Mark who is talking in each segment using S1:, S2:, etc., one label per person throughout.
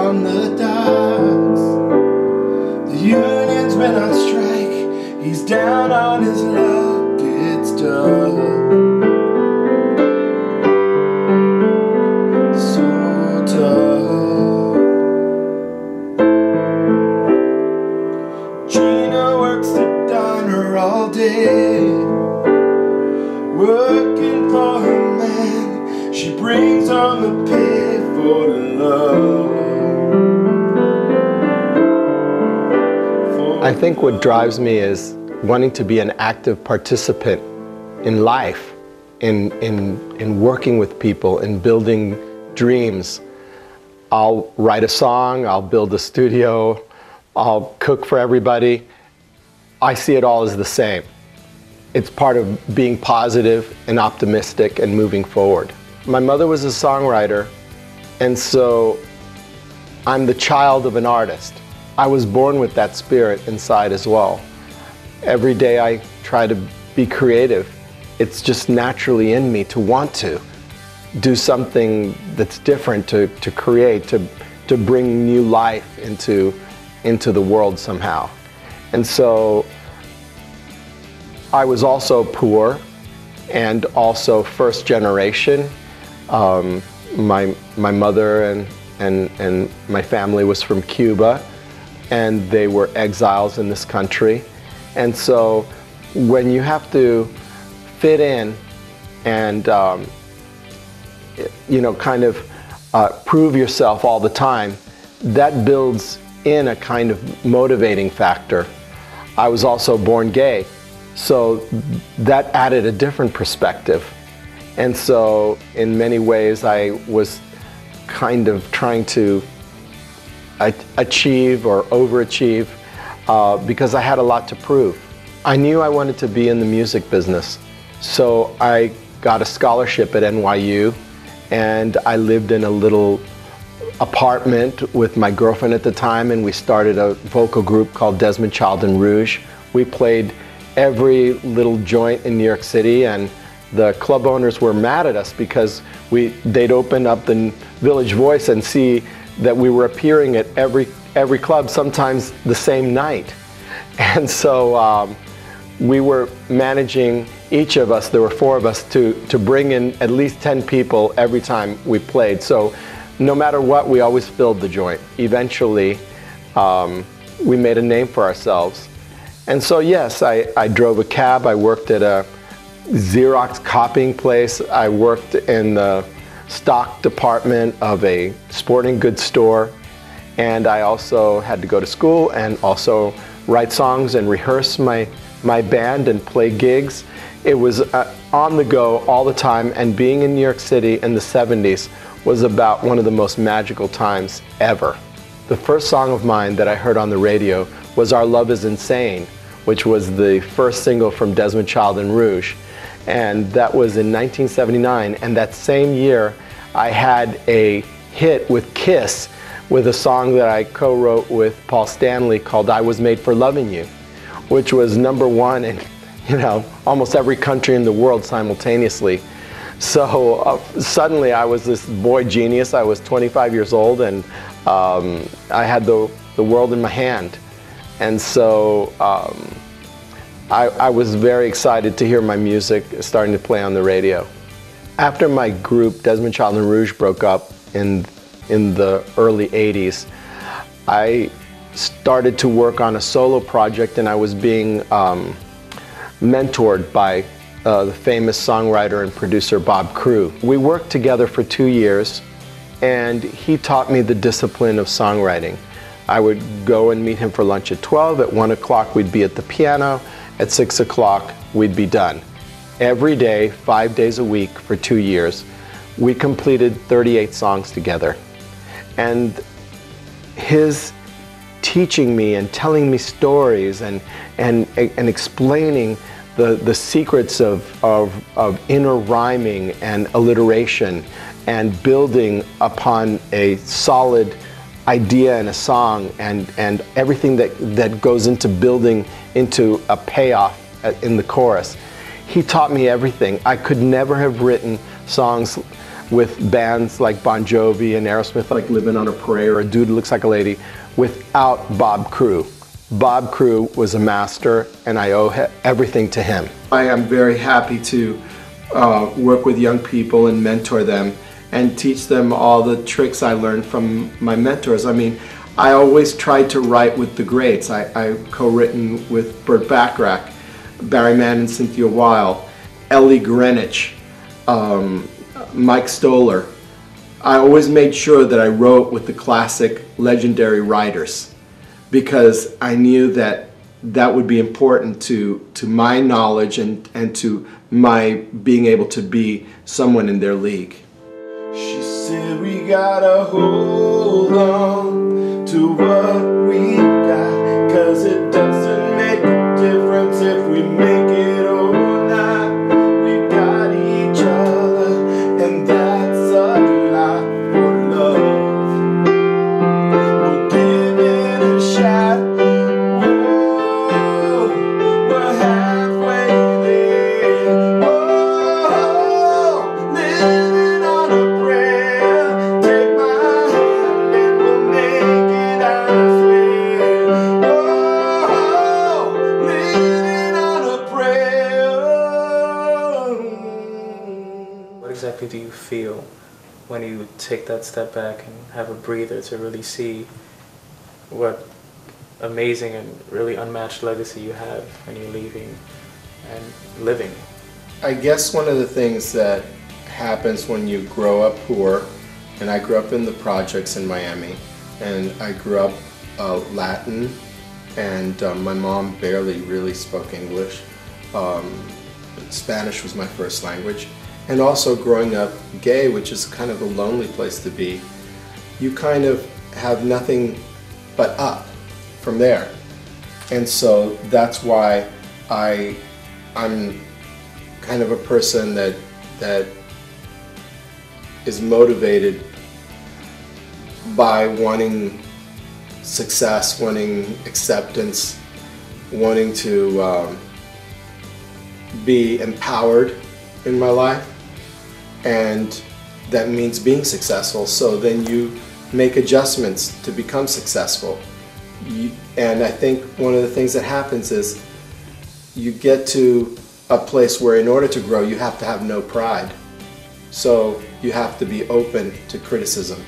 S1: on the docks. The union's been on strike. He's down on his luck. It's tough. So tough. Gina works the diner all day, working for her man. She brings on the pay for the love.
S2: I think what drives me is wanting to be an active participant in life, in working with people, in building dreams. I'll write a song, I'll build a studio, I'll cook for everybody. I see it all as the same. It's part of being positive and optimistic and moving forward. My mother was a songwriter, and so I'm the child of an artist. I was born with that spirit inside as well. Every day I try to be creative. It's just naturally in me to want to do something that's different, to create, to bring new life into the world somehow. And so I was also poor and also first generation. My mother and my family was from Cuba, and they were exiles in this country. And so when you have to fit in and you know, kind of prove yourself all the time, that builds in a kind of motivating factor. I was also born gay, so that added a different perspective. And so in many ways I was kind of trying to achieve or overachieve because I had a lot to prove. I knew I wanted to be in the music business, so I got a scholarship at NYU, and I lived in a little apartment with my girlfriend at the time, and we started a vocal group called Desmond and Rouge. We played every little joint in New York City, and the club owners were mad at us because they'd open up the Village Voice and see that we were appearing at every club, sometimes the same night. And so we were managing, each of us, there were 4 of us, to bring in at least 10 people every time we played. So no matter what, we always filled the joint. Eventually, we made a name for ourselves. And so yes, I drove a cab, I worked at a Xerox copying place, I worked in the stock department of a sporting goods store, and I also had to go to school and also write songs and rehearse my band and play gigs. It was on the go all the time, and being in New York City in the 70s was about one of the most magical times ever. The first song of mine that I heard on the radio was Our Love Is Insane, which was the first single from Desmond and Rouge. And that was in 1979, and that same year I had a hit with Kiss with a song that I co-wrote with Paul Stanley called I Was Made for Loving You, which was #1 in, you know, almost every country in the world simultaneously. So suddenly I was this boy genius. I was 25 years old, and I had the world in my hand. And so I was very excited to hear my music starting to play on the radio. After my group, Desmond and Rouge, broke up in the early 80s, I started to work on a solo project, and I was being mentored by the famous songwriter and producer Bob Crew. We worked together for 2 years, and he taught me the discipline of songwriting. I would go and meet him for lunch at 12. At 1 o'clock we'd be at the piano. At 6 o'clock we'd be done. Every day, 5 days a week for 2 years, we completed 38 songs together. And his teaching me and telling me stories and explaining the secrets of inner rhyming and alliteration and building upon a solid idea in a song and everything that goes into building into a payoff in the chorus. He taught me everything. I could never have written songs with bands like Bon Jovi and Aerosmith, like Living on a Prayer or Dude Looks Like a Lady, without Bob Crew. Bob Crew was a master, and I owe everything to him. I am very happy to work with young people and mentor them and teach them all the tricks I learned from my mentors. I mean, I always tried to write with the greats. I co-written with Burt Bacharach, Barry Mann and Cynthia Weil, Ellie Greenwich, Mike Stoller. I always made sure that I wrote with the classic legendary writers because I knew that that would be important to my knowledge and to my being able to be someone in their league.
S1: She said we gotta hold on to what we got, 'cause it doesn't make a difference if we make it or not. We got each other, and that's a lot for love. We'll give it a shot. Whoa, we're halfway there. Whoa, living on a prayer. Take my hand and we'll make it, I swear. Whoa, living on a prayer.
S3: What exactly do you feel when you take that step back and have a breather to really see what amazing and really unmatched legacy you have when you're leaving and living?
S2: I guess one of the things that happens when you grow up poor, and I grew up in the projects in Miami, and I grew up Latin, and my mom barely really spoke English. Spanish was my first language. And also growing up gay, which is kind of a lonely place to be, you kind of have nothing but up from there. And so that's why I'm kind of a person that is motivated by wanting success, wanting acceptance, wanting to be empowered in my life, and that means being successful. So then you make adjustments to become successful. And I think one of the things that happens is you get to a place where in order to grow you have to have no pride. So you have to be open to criticism,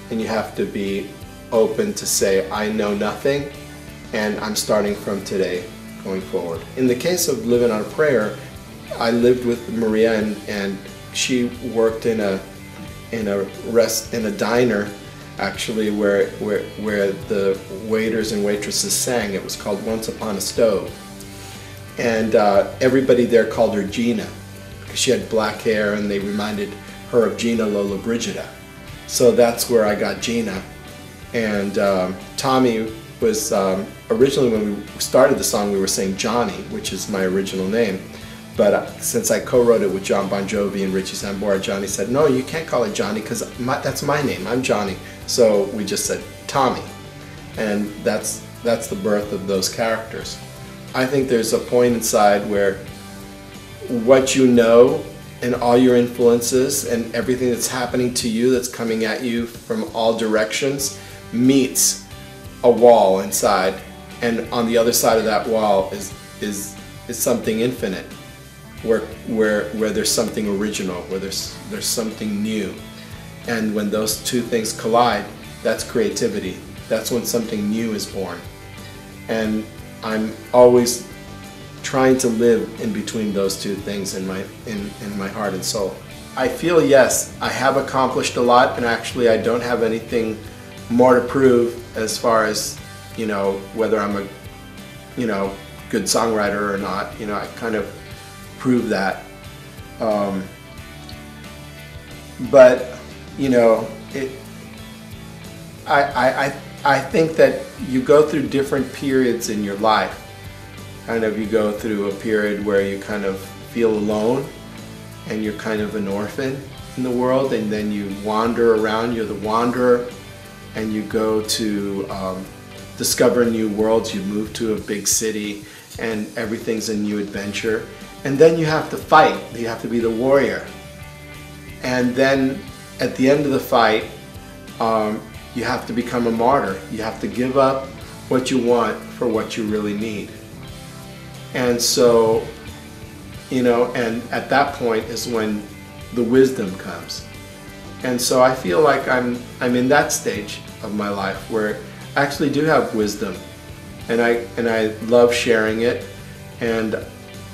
S2: and you have to be open to say, I know nothing and I'm starting from today going forward. In the case of Living on a Prayer, I lived with Maria, and she worked in a diner actually where the waiters and waitresses sang. It was called Once Upon a Stove, and everybody there called her Gina because she had black hair and they reminded her of Gina Lollobrigida. So that's where I got Gina. And Tommy was originally, when we started the song, we were saying Johnny, which is my original name. But since I co-wrote it with John Bon Jovi and Richie Sambora, Johnny said, no, you can't call it Johnny because that's my name, I'm Johnny. So we just said Tommy. And that's the birth of those characters. I think there's a point inside where what you know and all your influences and everything that's happening to you, that's coming at you from all directions, meets a wall inside. And on the other side of that wall is something infinite. Where there's something original, where there's something new. And when those two things collide, that's creativity. That's when something new is born. And I'm always trying to live in between those two things in my heart and soul. I feel, yes, I have accomplished a lot, and actually I don't have anything more to prove as far as, you know, whether I'm a, you know, good songwriter or not. You know, I kind of prove that, but you know, I think that you go through different periods in your life. Kind of, you go through a period where you kind of feel alone and you're kind of an orphan in the world, and then you wander around, you're the wanderer, and you go to discover new worlds. You move to a big city and everything's a new adventure. And then you have to fight. You have to be the warrior. And then at the end of the fight, you have to become a martyr. You have to give up what you want for what you really need. And so, you know, and at that point is when the wisdom comes. And so I feel like I'm in that stage of my life where I actually do have wisdom, and I love sharing it, and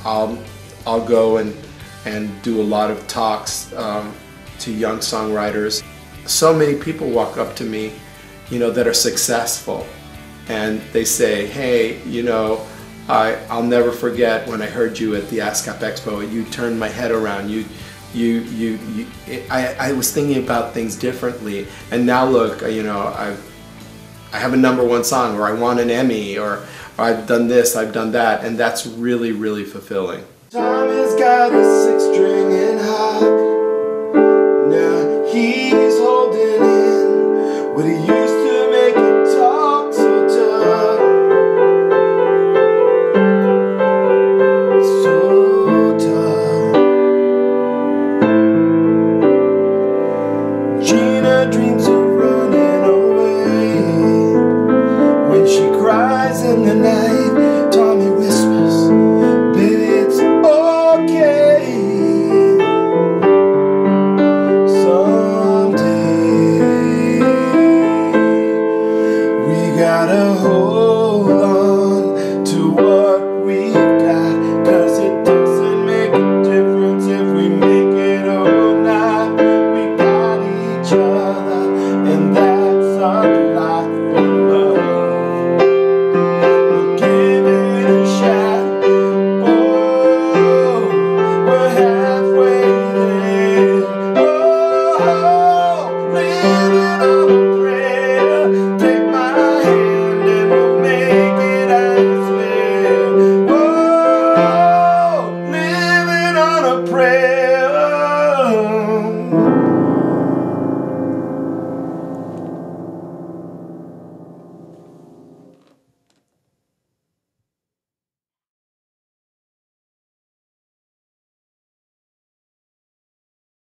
S2: I'll go and do a lot of talks to young songwriters. So many people walk up to me, you know, that are successful, and they say, hey, you know, I'll never forget when I heard you at the ASCAP Expo. You turned my head around. I was thinking about things differently, and now look, you know, I have a #1 song, or I won an Emmy, or I've done this, I've done that, and that's really, really fulfilling. Tommy's got a 6-string in hock. Now he's holding in what he used